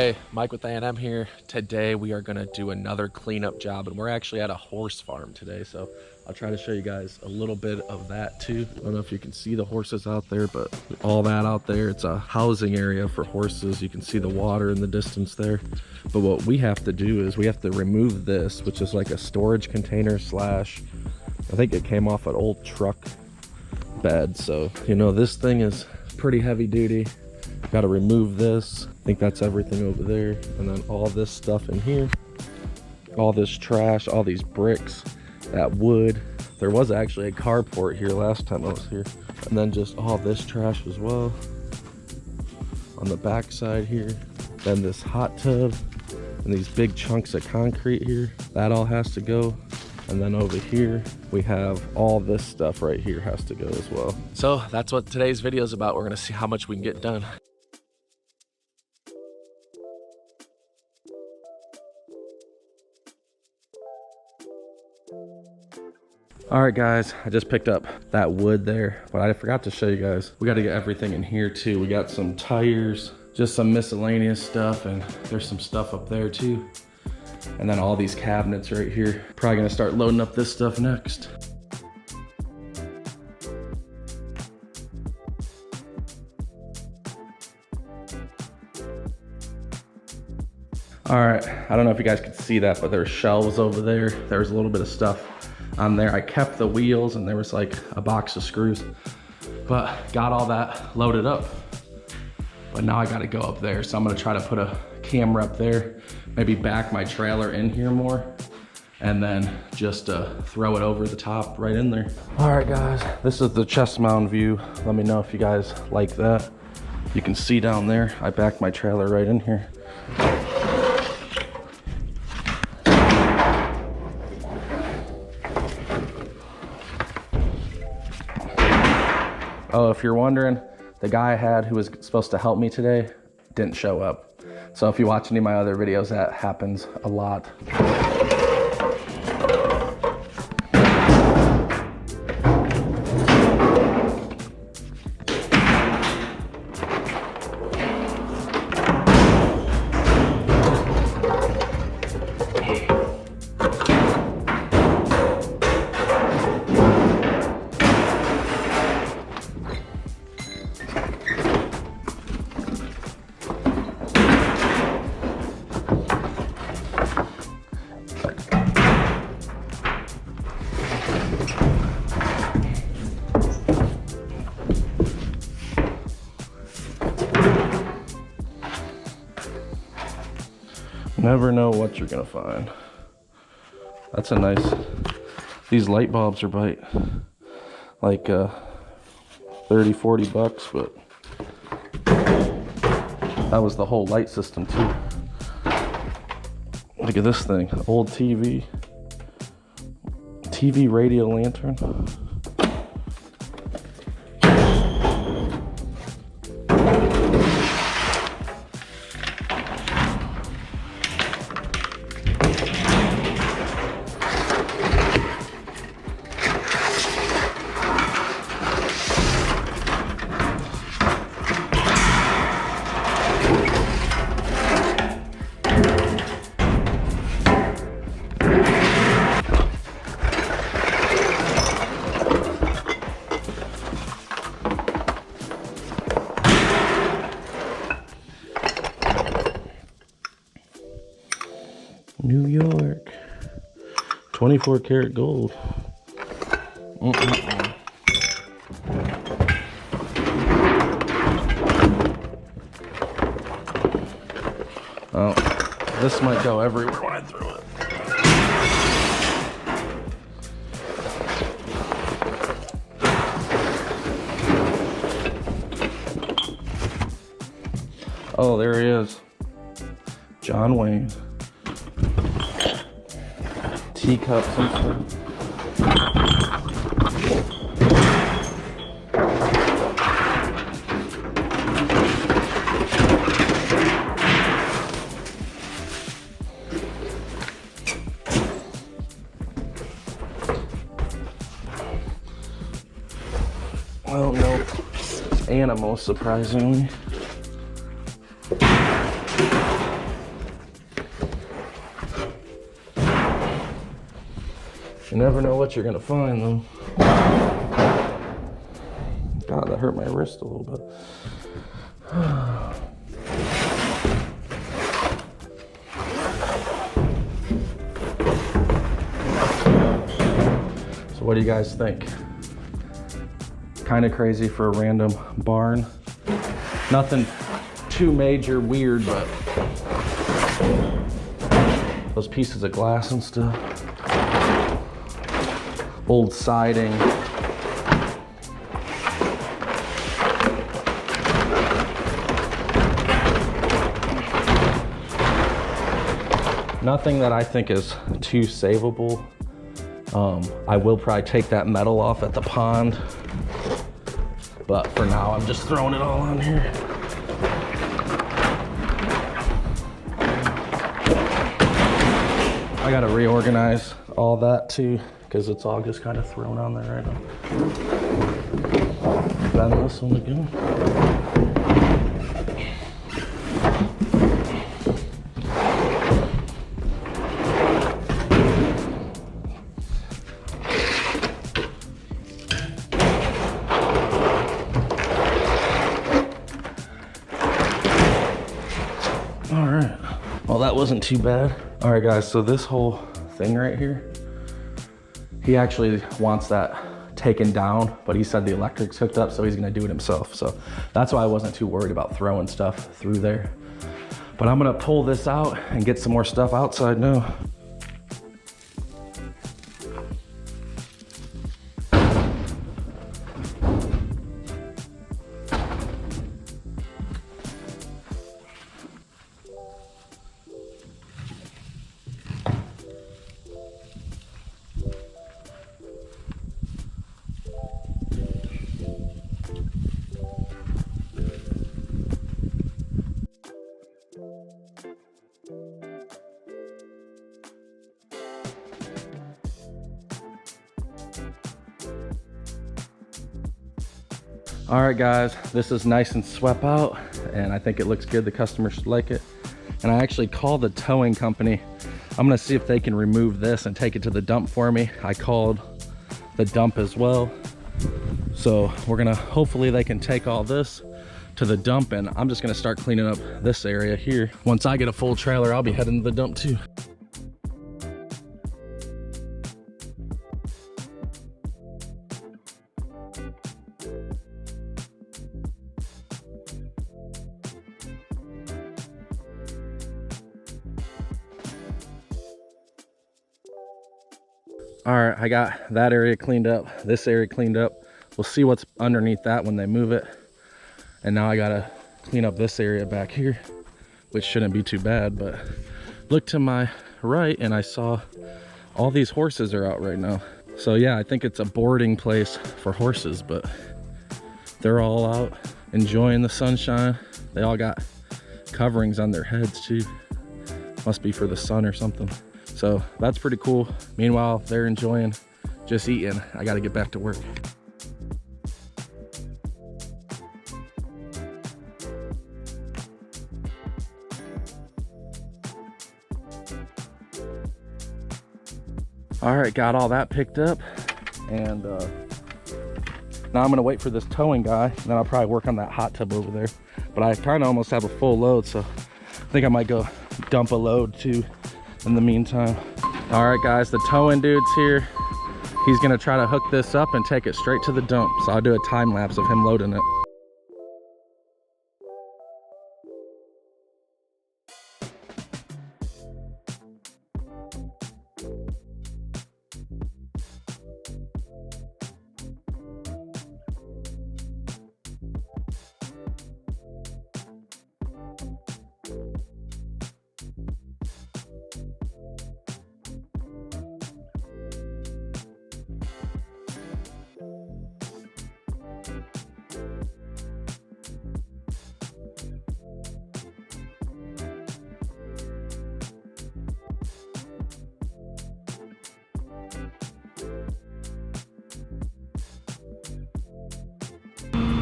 Hey, Mike with A&M here. Today we are gonna do another cleanup job, and we're actually at a horse farm today, so I'll try to show you guys a little bit of that too. I don't know if you can see the horses out there, but all that out there, it's a housing area for horses. You can see the water in the distance there. But what we have to do is we have to remove this, which is like a storage container slash, I think it came off an old truck bed. So, you know, this thing is pretty heavy duty. Got to remove this. I think that's everything over there. And then all this stuff in here, all this trash, all these bricks, that wood. There was actually a carport here last time I was here. And then just all this trash as well on the back side here. Then this hot tub and these big chunks of concrete here, that all has to go. And then over here, we have all this stuff right here has to go as well. So that's what today's video is about. We're gonna see how much we can get done. All right, guys, I just picked up that wood there, but I forgot to show you guys. We got to get everything in here too. We got some tires, just some miscellaneous stuff, and there's some stuff up there too. And then all these cabinets right here. Probably gonna start loading up this stuff next. All right, I don't know if you guys could see that, but there's shelves over there. There's a little bit of stuff on there. I kept the wheels and there was like a box of screws, but got all that loaded up. But now I gotta go up there. So I'm gonna try to put a camera up there, maybe back my trailer in here more, and then just throw it over the top right in there. All right, guys, this is the chest mound view. Let me know if you guys like that. You can see down there, I backed my trailer right in here. Oh, if you're wondering, the guy I had who was supposed to help me today didn't show up. So if you watch any of my other videos, that happens a lot. Never know what you're gonna find. That's a nice, these light bulbs are like 30, 40 bucks, but that was the whole light system too. Look at this thing, old TV radio lantern. New York, 24 karat gold. Oh, this might go everywhere when I throw it. Oh, there he is. John Wayne. Teacups and stuff. Well, no animals, surprisingly. You never know what you're gonna find though. God, that hurt my wrist a little bit. So what do you guys think? Kind of crazy for a random barn. Nothing too major weird, but those pieces of glass and stuff. Old siding. Nothing that I think is too savable. I will probably take that metal off at the pond, but for now I'm just throwing it all on here. I gotta reorganize all that too, because it's all just kind of thrown on there right now. Bend this one again. All right, well, that wasn't too bad. All right, guys, so this whole thing right here, he actually wants that taken down, but he said the electric's hooked up, so he's gonna do it himself. So that's why I wasn't too worried about throwing stuff through there. But I'm gonna pull this out and get some more stuff outside now. All right, guys, this is nice and swept out, and I think it looks good. The customer should like it. And I actually called the towing company. I'm gonna see if they can remove this and take it to the dump for me. I called the dump as well. So we're gonna, hopefully they can take all this to the dump, and I'm just gonna start cleaning up this area here. Once I get a full trailer, I'll be heading to the dump too. All right, I got that area cleaned up, this area cleaned up. We'll see what's underneath that when they move it. And now I gotta clean up this area back here, which shouldn't be too bad, but look to my right and I saw all these horses are out right now. So yeah, I think it's a boarding place for horses, but they're all out enjoying the sunshine. They all got coverings on their heads too. Must be for the sun or something. So that's pretty cool. Meanwhile, they're enjoying just eating. I gotta get back to work. All right, got all that picked up. And now I'm gonna wait for this towing guy, and then I'll probably work on that hot tub over there. But I kind of almost have a full load, so I think I might go dump a load too in the meantime. All right, guys, the towing dude's here. He's gonna try to hook this up and take it straight to the dump. So I'll do a time lapse of him loading it.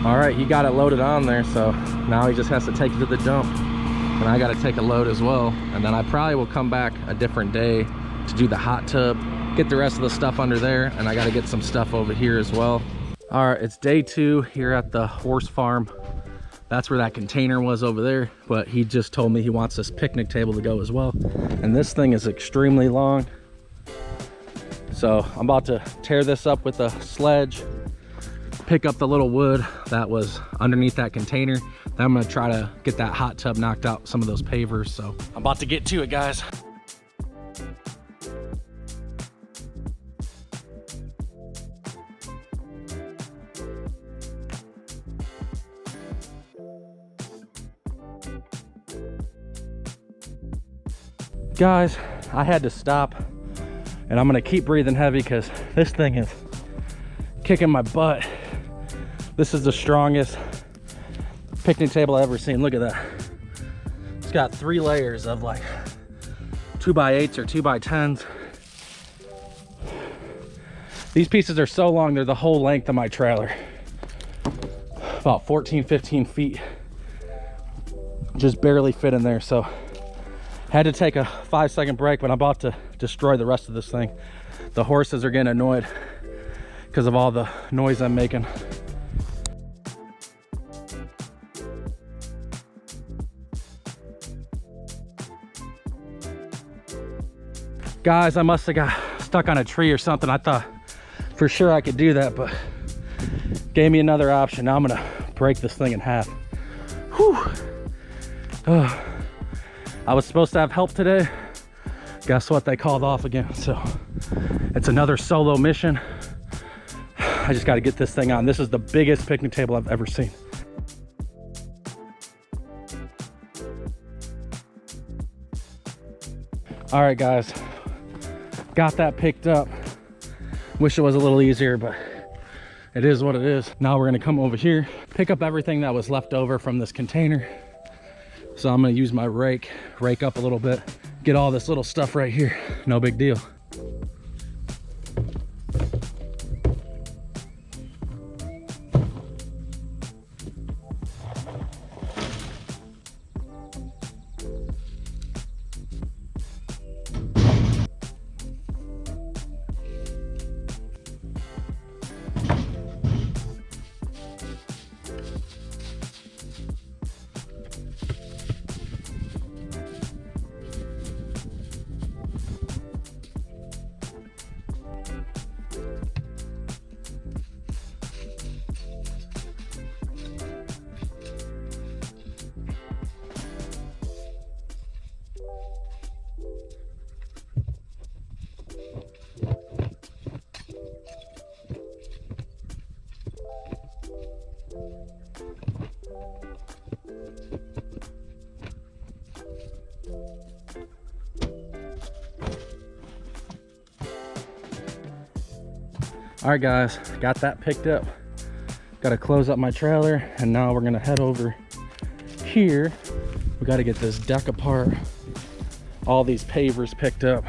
All right, he got it loaded on there, so now he just has to take it to the dump. And I gotta take a load as well. And then I probably will come back a different day to do the hot tub get the rest of the stuff under there, and I got to get some stuff over here as well. All right, it's day 2 here at the horse farm. That's where that container was over there, but he just told me he wants this picnic table to go as well. And this thing is extremely long. So I'm about to tear this up with a sledge, pick up the little wood that was underneath that container. Then I'm gonna try to get that hot tub knocked out, some of those pavers. So I'm about to get to it, guys. Guys, I had to stop, and I'm gonna keep breathing heavy because this thing is kicking my butt. This is the strongest picnic table I've ever seen. Look at that. It's got 3 layers of like 2x8s or 2x10s. These pieces are so long, they're the whole length of my trailer. About 14, 15 feet. Just barely fit in there, so had to take a 5-second break, but I'm about to destroy the rest of this thing. The horses are getting annoyed because of all the noise I'm making. Guys, I must have got stuck on a tree or something. I thought for sure I could do that, but gave me another option. Now I'm gonna break this thing in half. Whew. I was supposed to have help today. Guess what? They called off again. So it's another solo mission. I just got to get this thing on. This is the biggest picnic table I've ever seen. All right, guys, got that picked up. Wish it was a little easier, but it is what it is. Now we're gonna come over here, pick up everything that was left over from this container. So I'm gonna use my rake up a little bit, get all this little stuff right here. No big deal. All right, guys, got that picked up. Got to close up my trailer, and now we're gonna head over here. We got to get this deck apart, all these pavers picked up,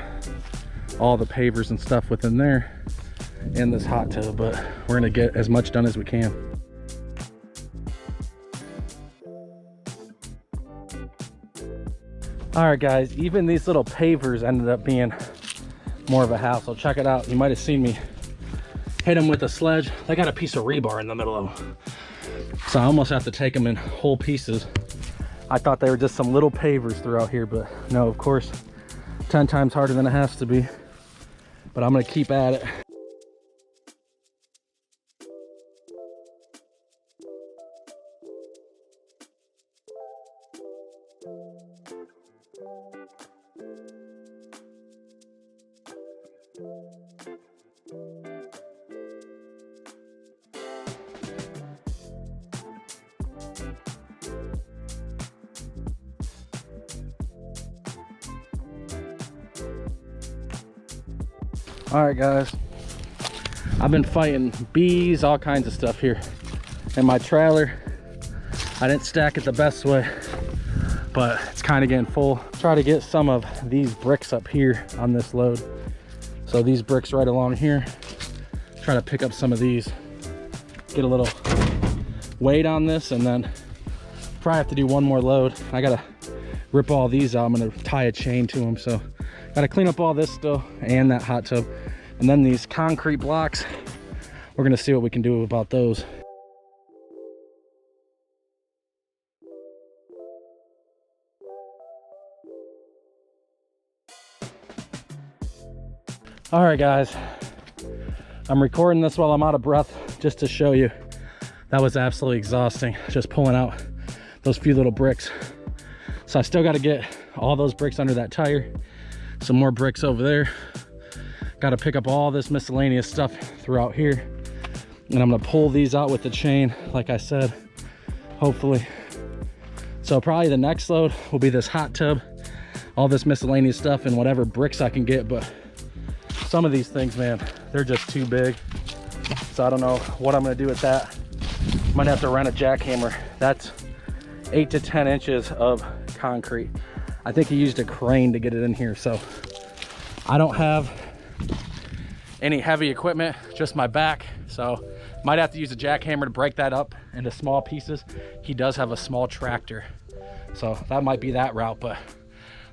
all the pavers and stuff within there, and this hot tub, but we're gonna get as much done as we can. All right, guys, even these little pavers ended up being more of a hassle. Check it out. You might have seen me hit them with a sledge. They got a piece of rebar in the middle of them, so I almost have to take them in whole pieces. I thought they were just some little pavers throughout here, but no, of course, 10 times harder than it has to be. But I'm gonna keep at it. All right, guys, I've been fighting bees, all kinds of stuff here in my trailer. I didn't stack it the best way, but it's kind of getting full. Try to get some of these bricks up here on this load. So these bricks right along here, try to pick up some of these, get a little weight on this, and then probably have to do one more load. I gotta rip all these out. I'm gonna tie a chain to them, so Gotta clean up all this still and that hot tub. And then these concrete blocks, we're gonna see what we can do about those. All right, guys, I'm recording this while I'm out of breath just to show you. That was absolutely exhausting, just pulling out those few little bricks. So I still got to get all those bricks under that tire, some more bricks over there. Got to pick up all this miscellaneous stuff throughout here, and I'm gonna pull these out with the chain, like I said, hopefully. So probably the next load will be this hot tub, all this miscellaneous stuff, and whatever bricks I can get. But some of these things, man, they're just too big. So I don't know what I'm gonna do with that. Might have to rent a jackhammer. That's 8 to 10 inches of concrete. I think he used a crane to get it in here. So I don't have any heavy equipment, just my back. So might have to use a jackhammer to break that up into small pieces. He does have a small tractor, so that might be that route. But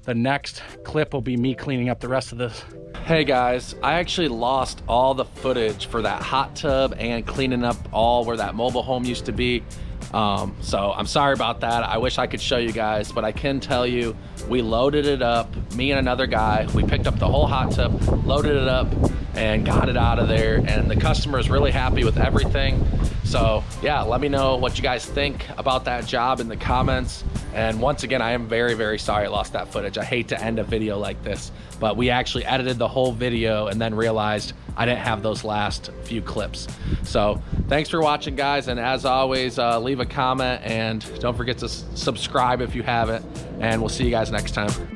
the next clip will be me cleaning up the rest of this. Hey guys, I actually lost all the footage for that hot tub and cleaning up all where that mobile home used to be. So I'm sorry about that. I wish I could show you guys, but I can tell you we loaded it up, me and another guy. We picked up the whole hot tub, loaded it up, and got it out of there, and the customer is really happy with everything. So yeah, let me know what you guys think about that job in the comments. And once again, I am very, very sorry I lost that footage. I hate to end a video like this, but we actually edited the whole video and then realized I didn't have those last few clips. So thanks for watching, guys, and as always, leave a comment and don't forget to subscribe if you haven't, and we'll see you guys next time.